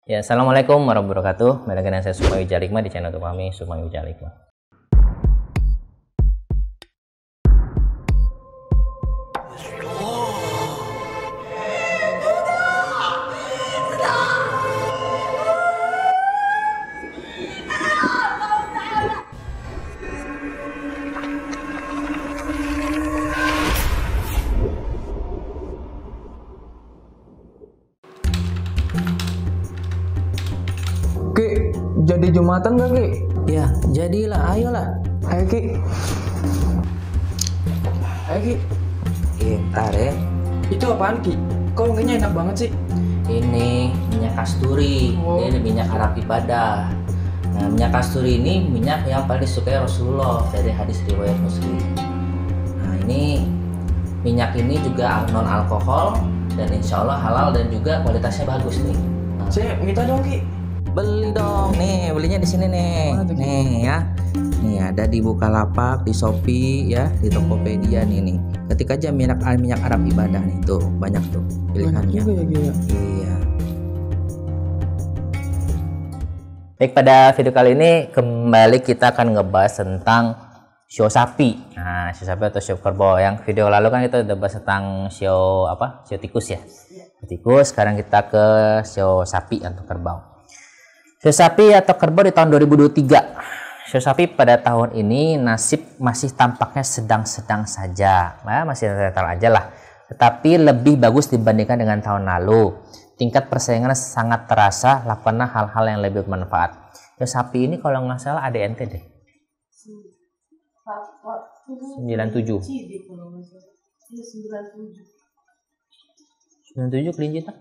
Ya, assalamualaikum warahmatullahi wabarakatuh. Balik dengan saya Sukma Wijalikma di channel YouTube kami Sukma Wijalikma. Ki, jadi Jumatan gak Ki? Ya, jadilah, ayolah. Ayo Ki. Ayo Ki. Ntar ya. Itu apaan Ki? Kok wanginya enak banget sih? Ini minyak kasturi. Oh. Ini minyak Arab ibadah. Nah, minyak kasturi ini minyak yang paling disukai Rasulullah dari hadis riwayat Muslim. Nah, ini minyak ini juga non alkohol dan insya Allah halal dan juga kualitasnya bagus nih. Nah, Saya minta dong Ki. beli dong, nih belinya di sini nih. Mana tuh, Ki? Nih ya. Nih ada di Bukalapak, di Shopee ya, di Tokopedia nih. Ketik aja minyak Arab ibadah nih, tuh banyak tuh Banyak pilihannya. juga ya Ki ya. Iya. Baik, pada video kali ini kembali kita akan ngebahas tentang show sapi. Nah, show sapi atau show kerbau. Yang video lalu kan kita udah bahas tentang show apa? Show tikus ya. Tikus, sekarang kita ke show sapi atau kerbau. Show sapi atau kerbau di tahun 2023. Show sapi pada tahun ini nasib masih tampaknya sedang-sedang saja. Nah, masih netral aja lah. Tetapi lebih bagus dibandingkan dengan tahun lalu. Tingkat persaingan sangat terasa, lakukanlah hal-hal yang lebih bermanfaat. Show sapi ini kalau nggak salah ada ente deh. 97. 97 kelinci tak?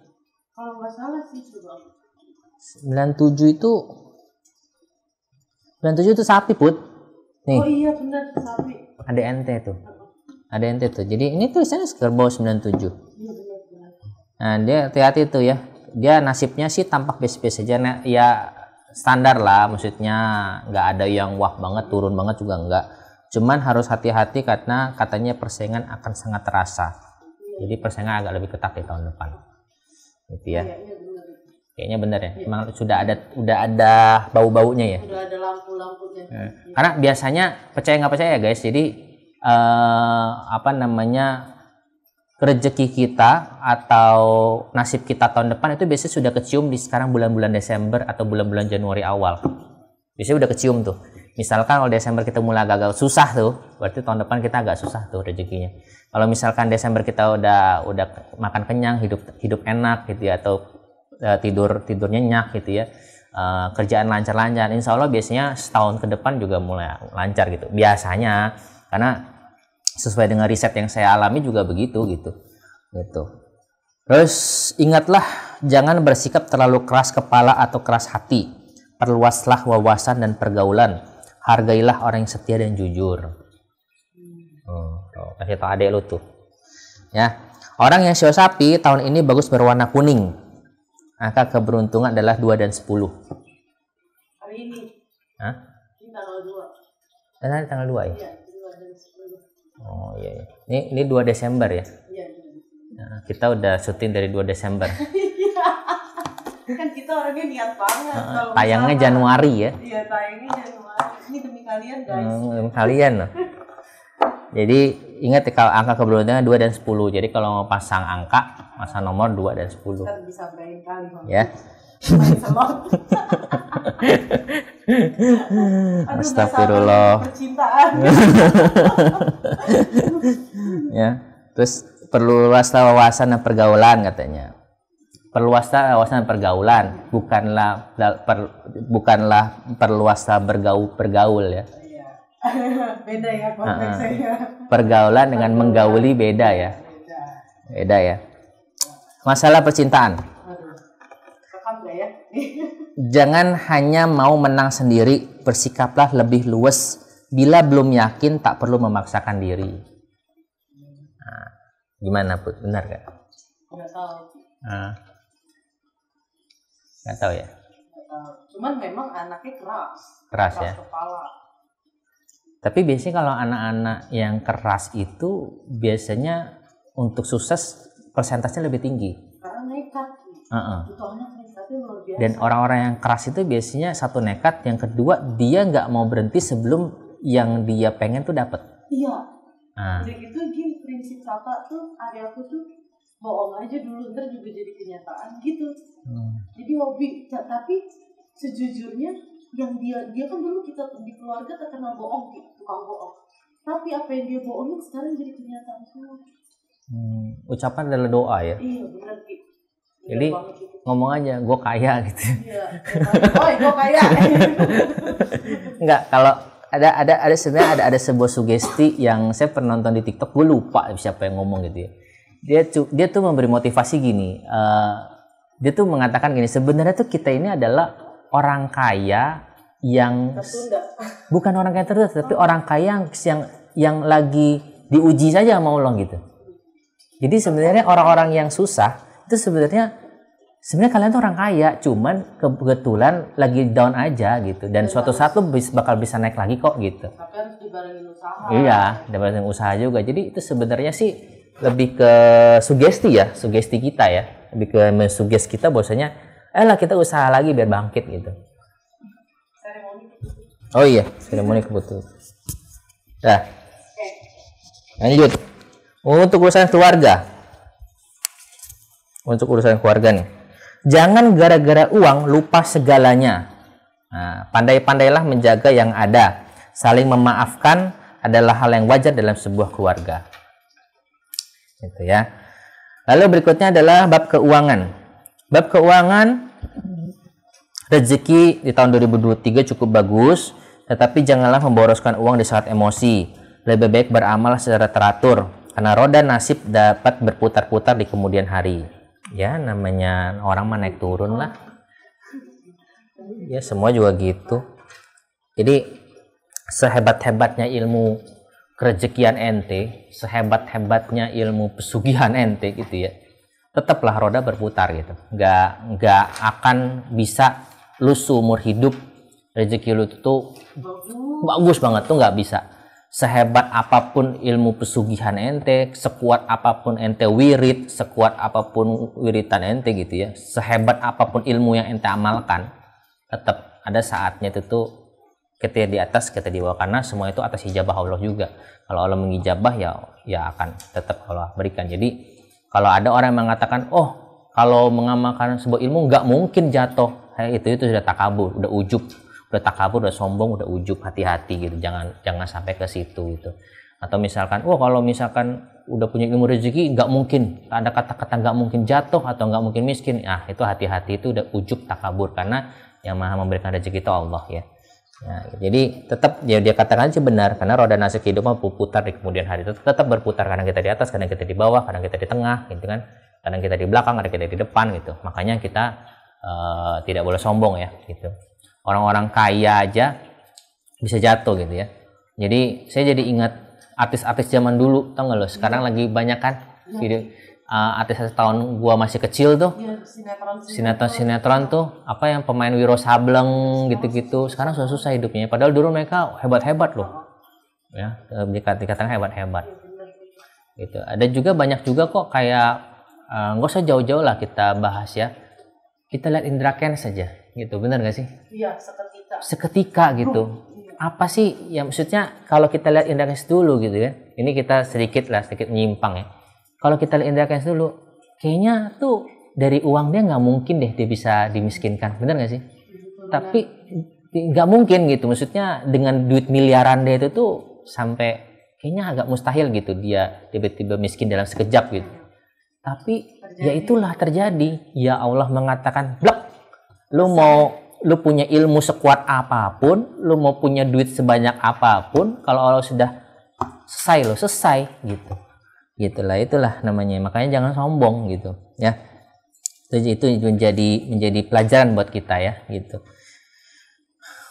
Kalau nggak salah sih coba. 97 itu 97 itu sapi put. Nih, Oh iya benar sapi. ada ente tuh. Ada ente tuh. Jadi ini tulisannya kerbau 97. Iya benar. Nah, dia hati-hati tuh ya. Dia nasibnya sih tampak biasa-biasa aja. Nah, ya standar lah, maksudnya nggak ada yang wah banget, turun banget juga enggak. Cuman harus hati-hati karena katanya persaingan akan sangat terasa. Jadi persaingan agak lebih ketat di tahun depan. Gitu ya. Iya benar. Kayaknya benar ya. Emang udah ada bau-baunya ya. Udah ada lampu-lampunya. Karena biasanya percaya nggak percaya ya guys. Jadi apa namanya, rezeki kita atau nasib kita tahun depan itu biasanya sudah kecium di sekarang bulan-bulan Desember atau bulan-bulan Januari awal. Biasanya udah kecium tuh. Misalkan kalau Desember kita mulai agak susah tuh, berarti tahun depan kita agak susah tuh rezekinya. Kalau misalkan Desember kita udah makan kenyang, hidup enak gitu ya, atau tidur nyenyak gitu ya, kerjaan lancar-lancar, insya Allah biasanya setahun ke depan juga mulai lancar gitu biasanya, karena sesuai dengan riset yang saya alami juga begitu gitu. Terus ingatlah, jangan bersikap terlalu keras kepala atau keras hati. Perluaslah wawasan dan pergaulan. Hargailah orang yang setia dan jujur. Kasih tau adek lu tuh ya. Orang yang show sapi tahun ini bagus berwarna kuning. Angka keberuntungan adalah 2 dan 10. Hari ini. Hah? Ini tanggal 2. Dan hari tanggal 2 ya? Iya, 2 dan 10. Oh iya, iya. Ini 2 Desember ya? Iya. Nah, kita udah syuting dari 2 Desember. Kan kita orangnya niat banget. Kalau Tayangnya misalkan- Januari ya? Iya, tayangnya Januari. Ini demi kalian guys. Kalian loh. Jadi ingat ya, kalau angka keberuntungan 2 dan 10. Jadi kalau mau pasang angka, pasang nomor 2 dan 10. Kita bisa berani kali Bang. Ya. Main sama. Aduh, Astagfirullah. nggak sabar percintaan. Ya. Terus perluaslah wawasan dan pergaulan katanya. Perluaslah wawasan dan pergaulan, bukanlah perluaslah bergaul ya. Iya. Beda ya konteksnya. Pergaulan dengan menggauli beda ya. Beda ya. Masalah percintaan. Aduh. Rekam nggak ya? Jangan hanya mau menang sendiri, bersikaplah lebih luwes. Bila belum yakin, tak perlu memaksakan diri. Nah, gimana Put? Benar gak? Nggak tahu. Nggak tahu ya. Nggak tahu. Cuman memang anaknya keras. Keras ya. Kepala. Tapi biasanya kalau anak-anak yang keras itu biasanya untuk sukses persentasenya lebih tinggi. Karena nekat. Heeh. Itu anak nekat. nekatnya luar biasa. Dan orang-orang yang keras itu biasanya satu nekat, yang kedua dia nggak mau berhenti sebelum yang dia pengen tuh dapat. Iya. Nah, Udah gitu gini prinsip kakak tuh, area aku tuh bohong aja dulu, ntar juga jadi kenyataan gitu. Jadi hobi, tapi sejujurnya yang dia kan dulu kita di keluarga terkenal bohong, tukang bohong. Tapi apa yang dia bohongin sekarang jadi kenyataan semua. ucapan adalah doa ya. Iya benar Ki. Jadi ngomong aja, gue kaya gitu. Iya. Oh, gue kaya. Enggak, kalau ada sebenarnya ada sebuah sugesti yang saya pernah nonton di TikTok, gue lupa siapa yang ngomong gitu ya. Dia tuh memberi motivasi gini. Dia tuh mengatakan gini, sebenarnya tuh kita ini adalah orang kaya yang Tertunda. bukan orang kaya tertunda, tapi orang kaya yang lagi diuji saja sama Allah gitu. Jadi sebenarnya orang-orang yang susah itu sebenarnya kalian tuh orang kaya, cuman kebetulan lagi down aja gitu, dan suatu saat lu bakal bisa naik lagi kok gitu. Tapi harus dibarengin usaha. Iya, dibarengin usaha juga. Jadi itu sebenarnya sih lebih ke sugesti kita ya, lebih ke mensuggest kita bahwasanya lah kita usaha lagi biar bangkit gitu. Oh iya, seremoni kebetulan. Nah, lanjut. Untuk urusan keluarga. Untuk urusan keluarga nih. Jangan gara-gara uang lupa segalanya. Nah, pandai-pandailah menjaga yang ada. Saling memaafkan adalah hal yang wajar dalam sebuah keluarga. Gitu ya. Lalu berikutnya adalah bab keuangan. Bab keuangan, rezeki di tahun 2023 cukup bagus, tetapi janganlah memboroskan uang di saat emosi. Lebih baik beramal secara teratur, karena roda nasib dapat berputar-putar di kemudian hari. Ya, namanya orang mah naik turun lah. Ya, semua juga gitu. Jadi, sehebat-hebatnya ilmu kerejekian ente, sehebat-hebatnya ilmu pesugihan ente gitu ya, tetaplah roda berputar gitu. Nggak akan bisa lu seumur hidup rezeki lu tuh bagus banget tuh, nggak bisa. Sehebat apapun ilmu pesugihan ente, sekuat apapun ente wirid, sekuat apapun wiritan ente gitu ya, sehebat apapun ilmu yang ente amalkan, tetap ada saatnya itu tuh kita di atas, kita di bawah, karena semua itu atas ijabah Allah juga. Kalau Allah mengijabah ya akan tetap Allah berikan. Jadi kalau ada orang yang mengatakan, oh kalau mengamalkan sebuah ilmu nggak mungkin jatuh, itu sudah takabur, udah ujub. Udah takabur, udah sombong, udah ujub, hati-hati gitu, jangan sampai ke situ gitu. Atau misalkan, kalau misalkan udah punya ilmu rezeki nggak mungkin, ada kata-kata nggak mungkin jatuh atau nggak mungkin miskin, itu hati-hati, itu udah ujub, takabur, karena yang maha memberikan rezeki itu Allah ya. Nah, jadi tetap dia katakan aja benar, karena roda nasib kehidupan berputar di kemudian hari, itu tetap berputar, kadang kita di atas, kadang kita di bawah, kadang kita di tengah gitu kan, kadang kita di belakang, kadang kita di depan gitu. Makanya kita tidak boleh sombong ya gitu. Orang-orang kaya aja bisa jatuh gitu ya. Jadi saya jadi ingat artis-artis zaman dulu, tau nggak lo? Sekarang lagi banyak kan video artis-artis tahun gua masih kecil tuh, Ya, sinetron tuh, apa yang pemain Wiro Sableng gitu-gitu. Sekarang susah hidupnya. Padahal dulu mereka hebat-hebat loh, ya dikatakan hebat-hebat. Gitu. Ada juga banyak juga kok kayak nggak usah jauh-jauh lah kita bahas ya. Kita lihat Indra Kents saja. Gitu, benar gak sih? Iya, seketika gitu. Apa sih ya, maksudnya kalau kita lihat Indra Kents dulu gitu ya, ini kita sedikit menyimpang ya. Kalau kita lihat Indra Kents dulu, kayaknya tuh dari uang dia nggak mungkin deh dia bisa dimiskinkan, benar gak sih? Tapi nggak mungkin gitu, maksudnya dengan duit miliaran dia itu tuh sampai kayaknya agak mustahil gitu dia tiba-tiba miskin dalam sekejap gitu. Tapi ya itulah terjadi. Ya Allah mengatakan, blok. Lu punya ilmu sekuat apapun, lu mau punya duit sebanyak apapun, kalau Allah sudah selesai gitu. Itulah namanya. Makanya jangan sombong gitu ya. Itu menjadi pelajaran buat kita ya gitu.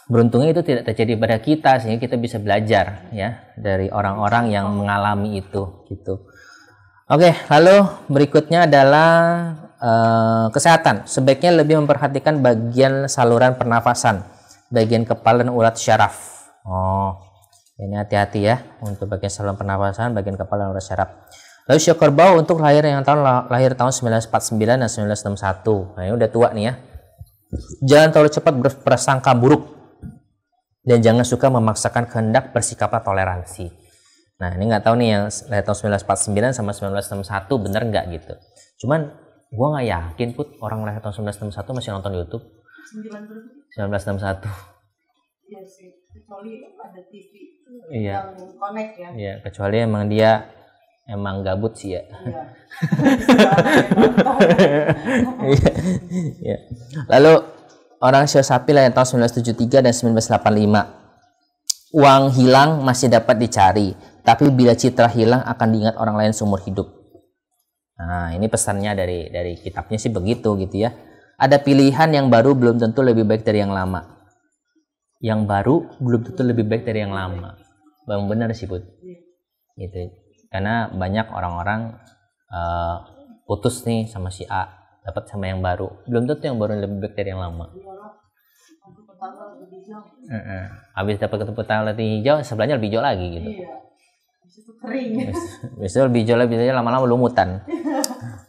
Beruntungnya itu tidak terjadi pada kita, sehingga kita bisa belajar ya dari orang-orang yang mengalami itu gitu. Oke, lalu berikutnya adalah kesehatan. Sebaiknya lebih memperhatikan bagian saluran pernafasan, bagian kepala dan urat syaraf. Ini hati-hati ya untuk bagian saluran pernafasan, bagian kepala dan urat syaraf. Lalu syukur bau untuk lahir tahun 1949 dan 1961. Nah, ini udah tua nih ya. Jangan terlalu cepat berprasangka buruk. Dan jangan suka memaksakan kehendak, bersikaplah toleransi. Nah, ini nggak tahu nih yang lahir tahun 1949 sama 1961 bener nggak gitu. Cuman gue nggak yakin Put orang lahir tahun 1961 masih nonton YouTube. 1961. Iya sih, kecuali ada TV Iya. yang connect ya. Iya, kecuali emang dia emang gabut sih ya. Iya. Iya. Iya. Lalu orang Shio Sapi lahir tahun 1973 dan 1985. Uang hilang masih dapat dicari, tapi bila citra hilang akan diingat orang lain seumur hidup. Nah, ini pesannya dari kitabnya sih begitu gitu ya. Ada pilihan yang baru belum tentu lebih baik dari yang lama. Yang baru belum tentu lebih baik dari yang lama. Bang benar sih Bud. Gitu. Karena banyak orang-orang putus nih sama si A, dapat sama yang baru. Belum tentu yang baru lebih baik dari yang lama. Habis dapat ketemu tetangga lebih hijau, sebelahnya lebih hijau lagi gitu. Iya. Habis itu kering. Besok lebih hijau lebih hijau, lama-lama lumutan.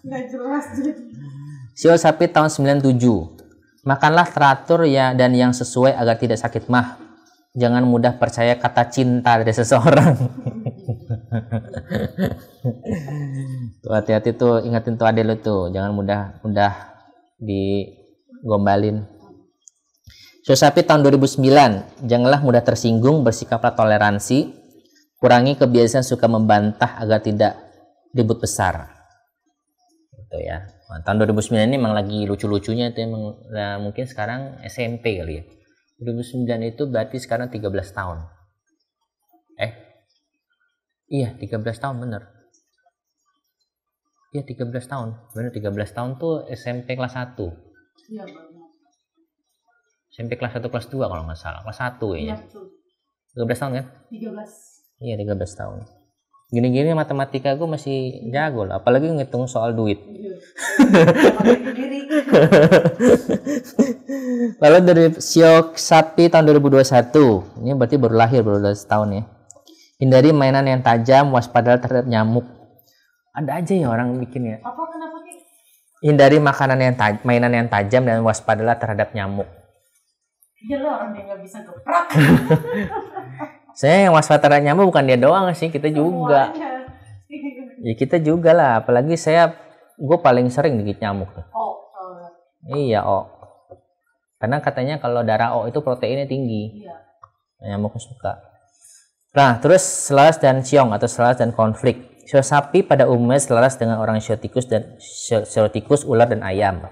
Nggak jelas jadi. Shio Sapi tahun 97. Makanlah teratur ya dan yang sesuai agar tidak sakit mah. Jangan mudah percaya kata cinta dari seseorang. Tuh hati-hati tuh, ingatin tuh adek lu tuh, jangan mudah digombalin. Shio Sapi tahun 2009. Janganlah mudah tersinggung, bersikaplah toleransi. Kurangi kebiasaan suka membantah agar tidak ribut besar. Gitu ya. Nah, tahun 2009 ini memang lagi lucu-lucunya itu emang mungkin sekarang SMP kali ya. 2009 itu berarti sekarang 13 tahun. Iya 13 tahun bener. Iya 13 tahun. Bener 13 tahun tuh SMP kelas 1. Iya banget. SMP kelas 1 kelas 2 kalau nggak salah. Kelas 1 Iya ya. betul. 13 tahun kan? 13. Iya 13 tahun. Gini-gini matematika gue masih jago lah. Apalagi ngitung soal duit. Iya. Sama diri. Lalu dari Shio Sapi tahun 2021. Ini berarti baru lahir, baru 12 tahun ya. Hindari mainan yang tajam, waspadalah terhadap nyamuk. Ada aja ya orang bikin ya. Apa kenapa Ki? Hindari makanan yang mainan yang tajam dan waspadalah terhadap nyamuk. Iya lah orang dia nggak bisa geprak. Saya yang waspada terhadap nyamuk bukan dia doang sih, kita juga. Semuanya. Ya kita juga lah, apalagi gue paling sering digigit nyamuk tuh. Iya karena katanya kalau darah O itu proteinnya tinggi. Iya. Nyamuk suka. Nah terus selaras dan siong atau selaras dan konflik. Shio Sapi pada umumnya selaras dengan orang Shio tikus, ular dan ayam.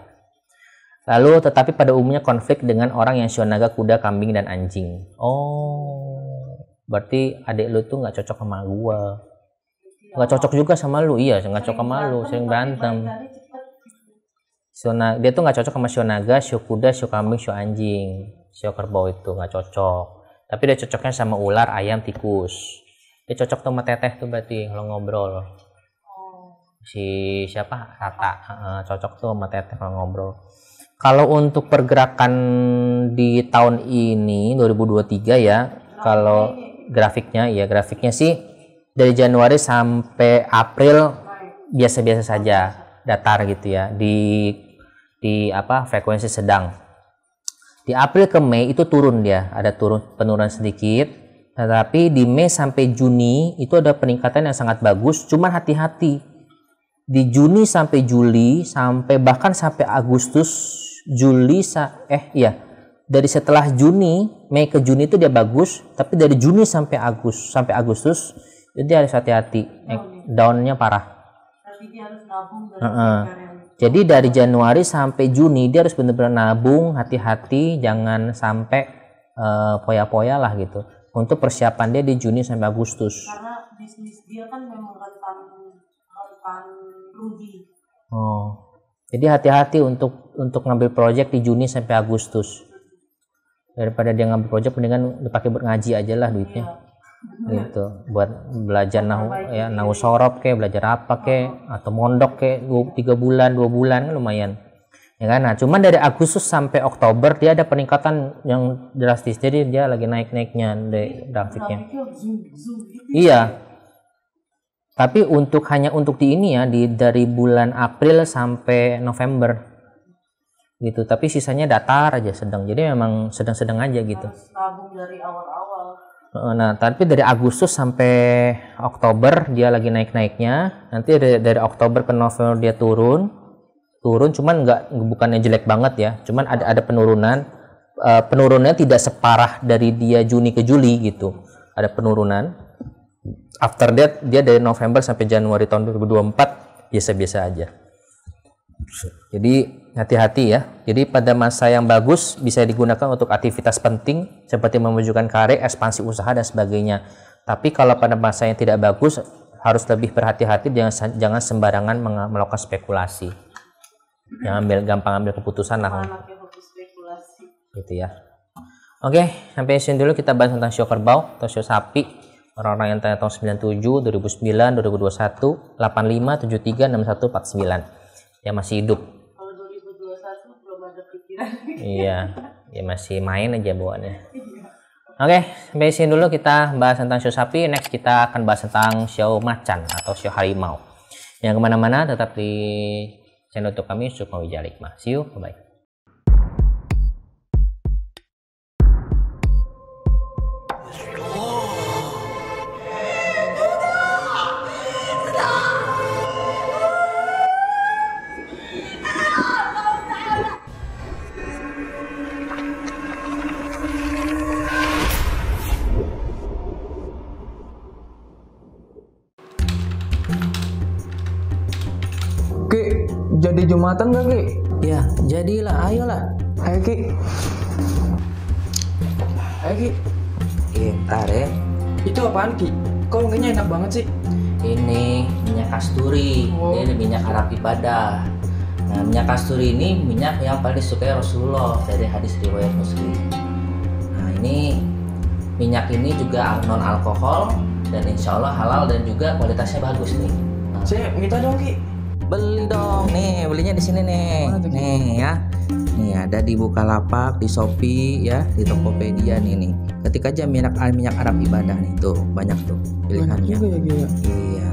Lalu tetapi pada umumnya konflik dengan orang yang Shio naga, kuda, kambing dan anjing. Berarti adik lu tuh nggak cocok sama gua. Nggak cocok juga sama lu. Iya nggak cocok sama lu, sering berantem. Dia tuh nggak cocok sama Shio naga, Shio kuda, Shio kambing, Shio anjing, Shio kerbau itu nggak cocok. Tapi dia cocoknya sama ular, ayam, tikus. Dia cocok tuh sama teteh tuh berarti kalau ngobrol. Si siapa? Rata. Cocok tuh sama teteh kalau ngobrol. Kalau untuk pergerakan di tahun ini 2023 ya, kalau grafiknya sih dari Januari sampai April biasa-biasa saja, datar gitu ya, di frekuensi sedang. Di April ke Mei itu turun dia, ada penurunan sedikit. Tetapi di Mei sampai Juni itu ada peningkatan yang sangat bagus. Cuman hati-hati. Di Juni sampai Juli bahkan sampai Agustus, dari setelah Juni, Mei ke Juni itu dia bagus. Tapi dari Juni sampai Agustus itu dia harus hati-hati. Downnya parah. Berarti dia harus nabung Jadi dari Januari sampai Juni dia harus benar-benar nabung, hati-hati, jangan sampai poya-poya lah gitu. Untuk persiapan dia di Juni sampai Agustus. Karena bisnis dia kan memang rentan rugi. Jadi hati-hati untuk ngambil proyek di Juni sampai Agustus. Daripada dia ngambil proyek, mendingan dipakai buat ngaji aja lah duitnya. Gitu, buat belajar nahu sorob belajar apa atau mondok 3 bulan 2 bulan lumayan ya kan. Nah cuman dari Agustus sampai Oktober dia ada peningkatan yang drastis, jadi dia lagi naik-naiknya grafiknya. Iya, tapi hanya untuk di ini ya, dari bulan April sampai November. gitu, tapi sisanya datar aja, sedang. Jadi memang sedang-sedang aja gitu. Harus tabung dari awal-awal. Nah, tapi dari Agustus sampai Oktober dia lagi naik-naiknya. Nanti dari Oktober ke November dia turun, cuman bukannya jelek banget ya, cuman ada penurunan. Penurunannya tidak separah dari dia Juni ke Juli gitu, ada penurunan. After that dia dari November sampai Januari tahun 2024 biasa-biasa aja. Jadi hati-hati ya. Jadi pada masa yang bagus bisa digunakan untuk aktivitas penting seperti memajukan karir, ekspansi usaha dan sebagainya. Tapi kalau pada masa yang tidak bagus harus lebih berhati-hati, jangan sembarangan melakukan spekulasi. Jangan gampang ambil keputusan lah. Anaknya fokus spekulasi. Gitu ya. Oke, sampai sini dulu kita bahas tentang show kerbau atau show sapi. Orang-orang yang tanya tahun 97, 2009, 2021, 85, 73, 61, 49 yang masih hidup. Kalau 2021 belum ada pikiran. Iya, ya masih main aja bawaannya. Oke, sampai sini dulu kita bahas tentang show sapi. Next kita akan bahas tentang show macan atau show harimau. Yang kemana-mana tetap di channel YouTube kami Sukma Wijaya Hikmah. See you, bye. Ki, jadi Jumatan gak Ki? Ya, jadilah, ayolah. Ayo Ki. Ayo Ki. Ntar ya. Itu apaan Ki? Kok wanginya enak banget sih? Ini minyak kasturi. Oh. Ini minyak Arab ibadah. Nah, minyak kasturi ini minyak yang paling disukai Rasulullah dari hadis riwayat Muslim. Nah, ini minyak ini juga non alkohol dan insya Allah halal dan juga kualitasnya bagus nih. Nah, Saya minta dong Ki. beli dong nih, belinya di sini nih. Mana tuh, Ki? Nih ya. Nih ada di Bukalapak, di Shopee ya, di Tokopedia nih. Ketik aja minyak Arab ibadah nih tuh, banyak tuh Banyak pilihannya. juga ya Ki ya. Iya.